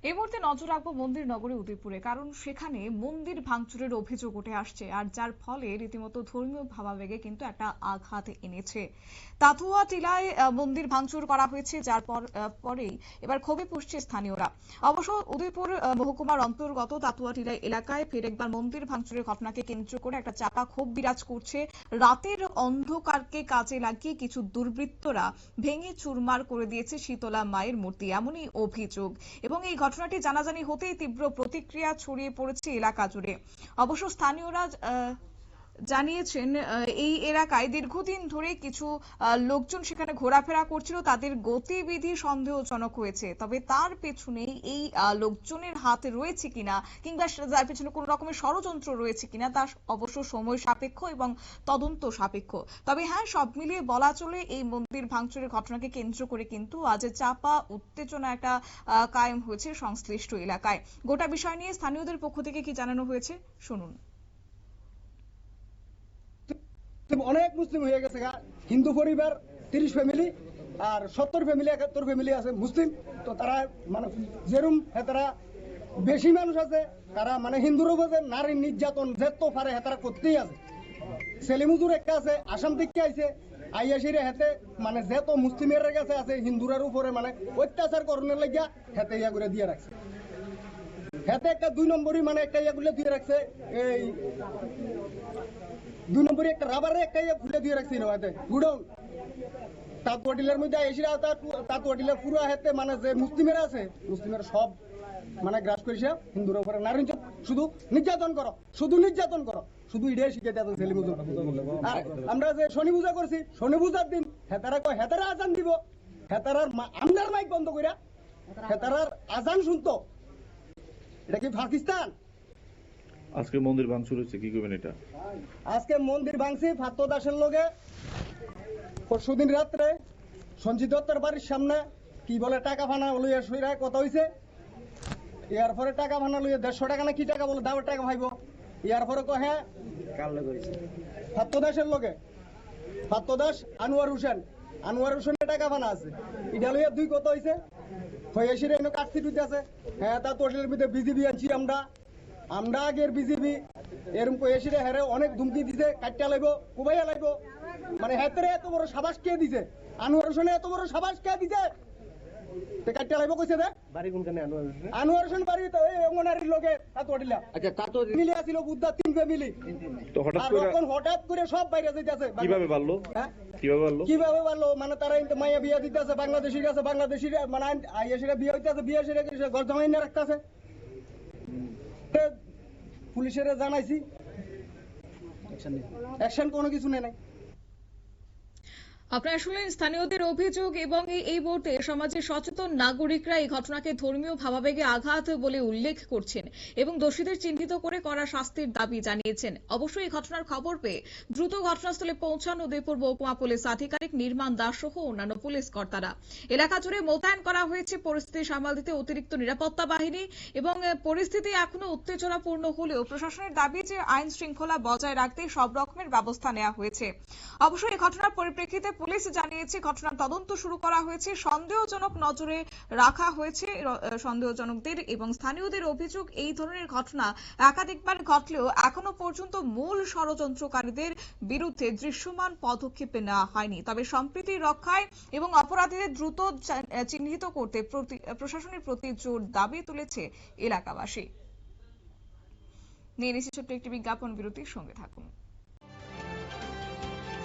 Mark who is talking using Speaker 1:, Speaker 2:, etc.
Speaker 1: এই মুহূর্তে নজর রাখবো মন্দির নগরী উদয়পুরে, কারণ সেখানে মন্দির ভাঙচুরের অভিযোগ উঠে আসছে, আর যার ফলে রীতিমতো ধর্মীয় ভাবাবেগে কিন্তু একটা আঘাত এনেছে। তাতুয়া টিলায় মন্দির ভাঙচুর করা হয়েছে, যার পরেই এবার ক্ষোভে ফুঁসছে স্থানীয়রা। অবশ্য উদয়পুর মহকুমার অন্তর্গত তাতুয়া টিলা এলাকায় ফের একবার মন্দির ভাঙচুরের ঘটনাকে কেন্দ্র করে একটা চাপা ক্ষোভ বিরাজ করছে। রাতের অন্ধকারকে কাজে লাগিয়ে কিছু দুর্বৃত্তরা ভেঙে চুরমার করে দিয়েছে শীতলা মায়ের মূর্তি, এমনই অভিযোগ। এবং এই ঘটনাটি জানাজানি হতেই তীব্র প্রতিক্রিয়া ছড়িয়ে পড়েছে এলাকা জুড়ে। অবশ্য স্থানীয়রা জানিয়েছেন এই এলাকায় দীর্ঘদিন ধরে কিছু লোকজন সেখানে ঘোরাফেরা করছিল, তাদের গতিবিধি সন্দেহজনক হয়েছে। তবে তার পেছনে এই লোকজনের হাত রয়েছে কিনা, কিংবা যার পেছনে কোন রকমের ষড়যন্ত্র রয়েছে কিনা, তা অবশ্য সময় সাপেক্ষ এবং তদন্ত সাপেক্ষ। তবে হ্যাঁ, সব মিলিয়ে বলা চলে এই মন্দির ভাঙচুরের ঘটনাকে কেন্দ্র করে কিন্তু আজ চাপা উত্তেজনা একটা কায়েম হয়েছে সংশ্লিষ্ট এলাকায়। গোটা বিষয় নিয়ে স্থানীয়দের পক্ষ থেকে কি জানানো হয়েছে শুনুন।
Speaker 2: অনেক মুসলিম হয়ে গেছে, হিন্দু পরিবার 30 ফ্যামিলি আর 70 ফ্যামিলি 71 ফ্যামিলি আছে মুসলিম। তো তারা মানে যেরকম তারা বেশি মানুষ আছে, তারা মানে হিন্দুর উপরে নারী নির্যাতন যেত পারে তারা করতেই আছে। সেলিমুজুর একটা আছে আসাম থেকে আইছে, আইয়াসিরে হেতে মানে যেত মুসলিমের কাছে আছে হিন্দুরের উপরে মানে অত্যাচার করণের লাগিয়া হেতে ইয়া করে দিয়ে রাখছে। হেতে একটা 2 নম্বরই মানে একটা ইয়া গুলো দিয়ে রাখছে, এই 2 নম্বরে একটা রাবারে একটা ইয়ে খুলে দিয়ে রাখছি নয়তে গুডাউন। তাতুয়াটিলার মধ্যে এসে তাতুয়াটিলা পুরো হেতে মানে যে মুসলিমেরা আছে, মুসলিমের সব মানে গ্রাস করেছে হিন্দুর উপরে নারী শুধু নির্যাতন করো, শুধু নির্যাতন করো, শুধু ইডে শিখে দেয় ছেলে মুজুর। আর আমরা যে শনি পূজা করছি, শনি পূজার দিন হেতারা কয় হেতারা আজান দিব, হেতারার আমদার মাইক বন্ধ কইরা হেতারার আজান শুনতো। এটা কি পাকিস্তান?
Speaker 3: আজকে মন্দির ভাঙচুর হয়েছে, কি করবেন এটা?
Speaker 2: আজকে মন্দির ভাঙছি ফাত্ত দাসের লগে। পরশুদিন রাত্রে সঞ্জিত দত্তর বাড়ির সামনে কি বলে টাকা ফানা লইয়া সইরা কথা হইছে। ইয়ার পরে টাকা ফানা লইয়া 150 টাকা না কি টাকা বলে দাওয়ার টাকা ভাইব। ইয়ার পরে কয় হ্যাঁ ফাত্ত দাসের লগে, ফাত্ত দাস আনোয়ার হোসেনের টাকা ফানা আছে। এটা লইয়া 2 কথা হইছে। হয়েছে এনে কাটছি টুইতে আছে। হ্যাঁ তা তোটের মধ্যে বিজেপি আনছি আমরা আগের বিজেপি এরকম কয়েছে হেরে অনেক ধুমকি দিছে, কাটটা লাগবো কুবাইয়া লাগবো। মানে হেতরে এত বড় সাবাস কে দিছে, আনোয়ার হোসেন এত বড় সাবাস কে দিছে, কাটটা লাগবো কইছে দে। বাড়ি কোনখানে আনোয়ার হোসেন বাড়ি তো এই অঙ্গনারীর লগে তাতোয়াটিলা। আচ্ছা তাতো মিলি আছিল বুদ্ধা 3 ফ্যামিলি।
Speaker 3: তো
Speaker 2: হঠাৎ করে সব বাইরে যাইতাছে।
Speaker 3: কিভাবে পারলো? হ্যাঁ
Speaker 2: কিভাবে পারলো মানে তারা কিন্তু মাইয়া বিয়া দিতেছে বাংলাদেশির কাছে, বাংলাদেশির মানে আইয়াসিরা বিয়া হইতাছে, বিয়া সেরা ঘর জমাই না রাখতেছে। পুলিশের জানাইছি, অ্যাকশন কোনো কিছু নেই।
Speaker 1: আপনারা শুনলেন স্থানীয়দের অভিযোগ, এবং এই মুহূর্তে সমাজের সচেতন নাগরিকরা এই ঘটনাকে ধর্মীয় ভাবাবেগে আঘাত বলে উল্লেখ করছেন এবং দোষীদের চিহ্নিত করে কড়া শাস্তির দাবি জানিয়েছেন। অবশ্যই এই ঘটনার খবর পেয়ে দ্রুত ঘটনাস্থলে পৌঁছান উদয়পুর মহকুমা পুলিশ আধিকারিক নির্মাণ দাস সহ অন্যান্য পুলিশ কর্তারা। এলাকা জুড়ে মোতায়েন করা হয়েছে পরিস্থিতি সামাল দিতে অতিরিক্ত নিরাপত্তা বাহিনী, এবং পরিস্থিতি এখনো উত্তেজনাপূর্ণ হলেও প্রশাসনের দাবি যে আইন শৃঙ্খলা বজায় রাখতে সব রকমের ব্যবস্থা নেওয়া হয়েছে। অবশ্যই এই ঘটনার পরিপ্রেক্ষিতে পুলিশ জানিয়েছে ঘটনার তদন্ত শুরু করা হয়েছে, সন্দেহজনক নজরে রাখা হয়েছে সন্দেহজনকদের, এবং স্থানীয়দের অভিযোগ এই ধরনের ঘটনা একাধিকবার ঘটলেও এখনো পর্যন্ত মূল ষড়যন্ত্রকারীদের বিরুদ্ধে দৃশ্যমান পদক্ষেপ নেওয়া হয়নি। তবে সম্প্রীতি রক্ষায় এবং অপরাধীদের দ্রুত চিহ্নিত করতে প্রশাসনের প্রতি জোর দাবি তুলেছে এলাকাবাসী। নিয়ে নিচ্ছি ছোট্ট একটি বিজ্ঞাপন বিরতির সঙ্গে থাকুন।